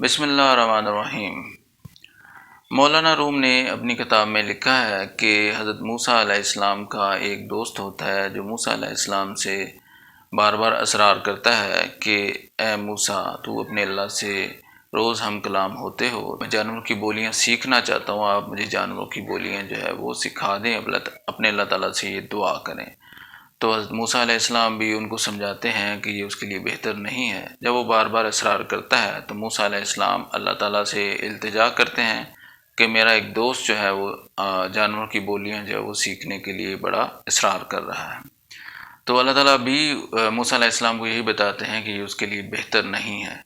بسم اللہ الرحمن الرحیم۔ مولانا روم نے اپنی کتاب میں لکھا ہے کہ حضرت موسیٰ علیہ السلام کا ایک دوست ہوتا ہے جو موسیٰ علیہ السلام سے بار بار اصرار کرتا ہے کہ اے موسیٰ، تو اپنے اللہ سے روز ہم کلام ہوتے ہو، میں جانوروں کی بولیاں سیکھنا چاہتا ہوں، آپ مجھے جانوروں کی بولیاں جو ہے وہ سکھا دیں، اپنے اللہ تعالیٰ سے یہ دعا کریں۔ تو حضرت موسیٰ علیہ السلام بھی ان کو سمجھاتے ہیں کہ یہ اس کے لیے بہتر نہیں ہے۔ جب وہ بار بار اصرار کرتا ہے تو موسیٰ علیہ السلام اللہ تعالیٰ سے التجا کرتے ہیں کہ میرا ایک دوست جو ہے وہ جانوروں کی بولیاں جو ہے وہ سیکھنے کے لیے بڑا اصرار کر رہا ہے۔ تو اللہ تعالیٰ بھی موسیٰ علیہ السلام کو یہی بتاتے ہیں کہ یہ اس کے لیے بہتر نہیں ہے،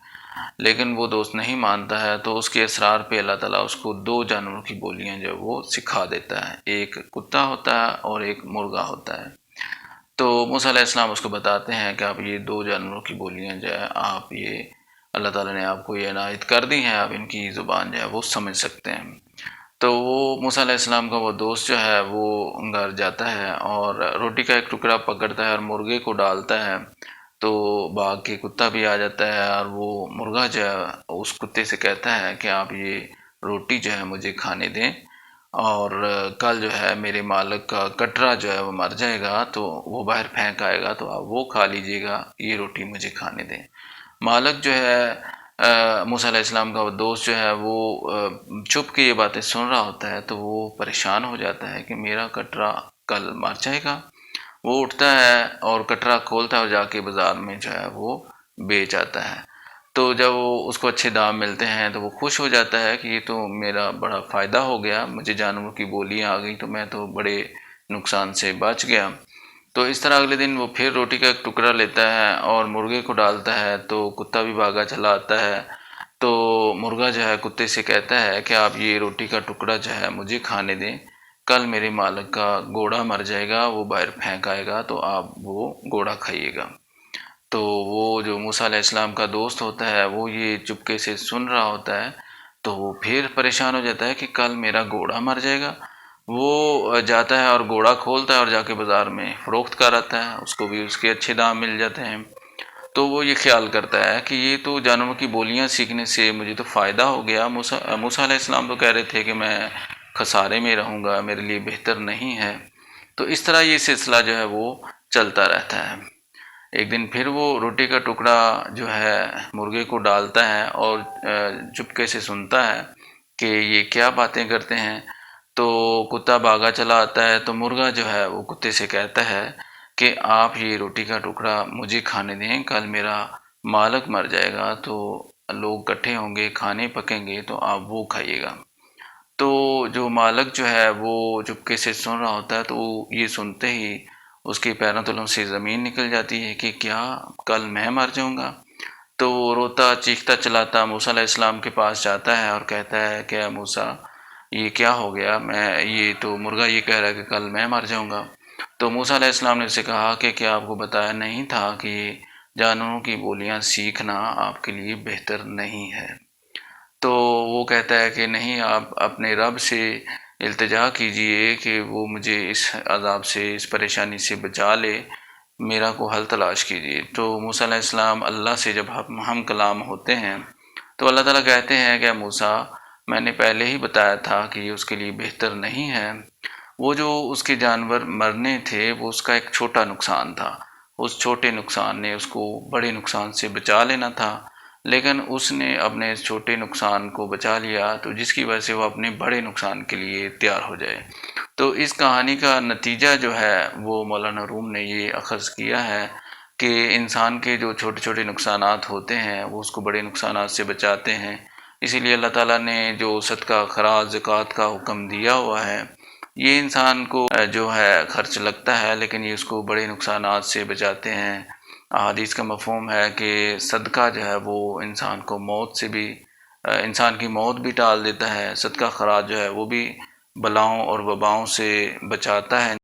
لیکن وہ دوست نہیں مانتا ہے، تو اس کے اصرار پہ اللہ تعالیٰ اس کو دو جانوروں کی بولیاں جو ہے وہ سکھا دیتا ہے، ایک کتا ہوتا ہے اور ایک مرغا ہوتا ہے۔ تو موسیٰ علیہ السلام اس کو بتاتے ہیں کہ آپ یہ دو جانوروں کی بولیاں جو ہے آپ یہ اللہ تعالیٰ نے آپ کو یہ عنایت کر دی ہیں، آپ ان کی زبان جو ہے وہ سمجھ سکتے ہیں۔ تو وہ موسیٰ علیہ السلام کا وہ دوست جو ہے وہ گھر جاتا ہے اور روٹی کا ایک ٹکڑا پکڑتا ہے اور مرغے کو ڈالتا ہے، تو باغ کے کتا بھی آ جاتا ہے اور وہ مرغا جو ہے اس کتے سے کہتا ہے کہ آپ یہ روٹی جو ہے مجھے کھانے دیں، اور کل جو ہے میرے مالک کا کٹرا جو ہے وہ مر جائے گا تو وہ باہر پھینک آئے گا، تو آپ وہ کھا لیجئے گا، یہ روٹی مجھے کھانے دیں۔ مالک جو ہے موسیٰ علیہ السلام کا وہ دوست جو ہے وہ چھپ کے یہ باتیں سن رہا ہوتا ہے، تو وہ پریشان ہو جاتا ہے کہ میرا کٹرا کل مر جائے گا۔ وہ اٹھتا ہے اور کٹرا کھولتا ہے اور جا کے بازار میں جو ہے وہ بیچ آتا ہے۔ تو جب اس کو اچھے دام ملتے ہیں تو وہ خوش ہو جاتا ہے کہ یہ تو میرا بڑا فائدہ ہو گیا، مجھے جانوروں کی بولیاں آ گئیں تو میں تو بڑے نقصان سے بچ گیا۔ تو اس طرح اگلے دن وہ پھر روٹی کا ایک ٹکڑا لیتا ہے اور مرغے کو ڈالتا ہے، تو کتا بھی بھاگا چلا آتا ہے۔ تو مرغا جو ہے کتے سے کہتا ہے کہ آپ یہ روٹی کا ٹکڑا جو ہے مجھے کھانے دیں، کل میرے مالک کا گھوڑا مر جائے گا، وہ باہر پھینک آئے گا، تو آپ وہ گھوڑا کھائیے گا۔ تو وہ جو موسیٰ علیہ السلام کا دوست ہوتا ہے وہ یہ چپکے سے سن رہا ہوتا ہے، تو وہ پھر پریشان ہو جاتا ہے کہ کل میرا گھوڑا مر جائے گا۔ وہ جاتا ہے اور گھوڑا کھولتا ہے اور جا کے بازار میں فروخت کر آتا ہے، اس کو بھی اس کے اچھے دام مل جاتے ہیں۔ تو وہ یہ خیال کرتا ہے کہ یہ تو جانوروں کی بولیاں سیکھنے سے مجھے تو فائدہ ہو گیا، موسیٰ علیہ السلام تو کہہ رہے تھے کہ میں خسارے میں رہوں گا، میرے لیے بہتر نہیں ہے۔ تو اس طرح یہ سلسلہ جو ہے وہ چلتا رہتا ہے۔ ایک دن پھر وہ روٹی کا ٹکڑا جو ہے مرغے کو ڈالتا ہے اور چپکے سے سنتا ہے کہ یہ کیا باتیں کرتے ہیں۔ تو کتا بھاگا چلا آتا ہے، تو مرغا جو ہے وہ کتے سے کہتا ہے کہ آپ یہ روٹی کا ٹکڑا مجھے کھانے دیں، کل میرا مالک مر جائے گا تو لوگ اکٹھے ہوں گے، کھانے پکیں گے، تو آپ وہ کھائیے گا۔ تو جو مالک جو ہے وہ چپکے سے سن رہا ہوتا ہے، تو وہ یہ سنتے ہی اس کے پیروں تلوں سے زمین نکل جاتی ہے کہ کیا کل میں مر جاؤں گا۔ تو وہ روتا چیختا چلاتا موسیٰ علیہ السلام کے پاس جاتا ہے اور کہتا ہے کہ اے موسیٰ، یہ کیا ہو گیا، یہ تو مرغا یہ کہہ رہا ہے کہ کل میں مر جاؤں گا۔ تو موسیٰ علیہ السلام نے اسے کہا کہ کیا آپ کو بتایا نہیں تھا کہ جانوروں کی بولیاں سیکھنا آپ کے لیے بہتر نہیں ہے؟ تو وہ کہتا ہے کہ نہیں، آپ اپنے رب سے التجا کیجئے کہ وہ مجھے اس عذاب سے، اس پریشانی سے بچا لے، میرا کو حل تلاش کیجئے۔ تو موسیٰ علیہ السلام اللہ سے جب ہم کلام ہوتے ہیں تو اللہ تعالیٰ کہتے ہیں کہ موسیٰ، میں نے پہلے ہی بتایا تھا کہ یہ اس کے لیے بہتر نہیں ہے۔ وہ جو اس کے جانور مرنے تھے وہ اس کا ایک چھوٹا نقصان تھا، اس چھوٹے نقصان نے اس کو بڑے نقصان سے بچا لینا تھا، لیکن اس نے اپنے اس چھوٹے نقصان کو بچا لیا، تو جس کی وجہ سے وہ اپنے بڑے نقصان کے لیے تیار ہو جائے۔ تو اس کہانی کا نتیجہ جو ہے وہ مولانا روم نے یہ اخذ کیا ہے کہ انسان کے جو چھوٹے چھوٹے نقصانات ہوتے ہیں وہ اس کو بڑے نقصانات سے بچاتے ہیں۔ اسی لیے اللہ تعالیٰ نے جو صدقہ، خراج، زکوٰۃ کا حکم دیا ہوا ہے، یہ انسان کو جو ہے خرچ لگتا ہے، لیکن یہ اس کو بڑے نقصانات سے بچاتے ہیں۔ احادیث کا مفہوم ہے کہ صدقہ جو ہے وہ انسان کو موت سے بھی، انسان کی موت بھی ٹال دیتا ہے، صدقہ خراج جو ہے وہ بھی بلاؤں اور وباؤں سے بچاتا ہے۔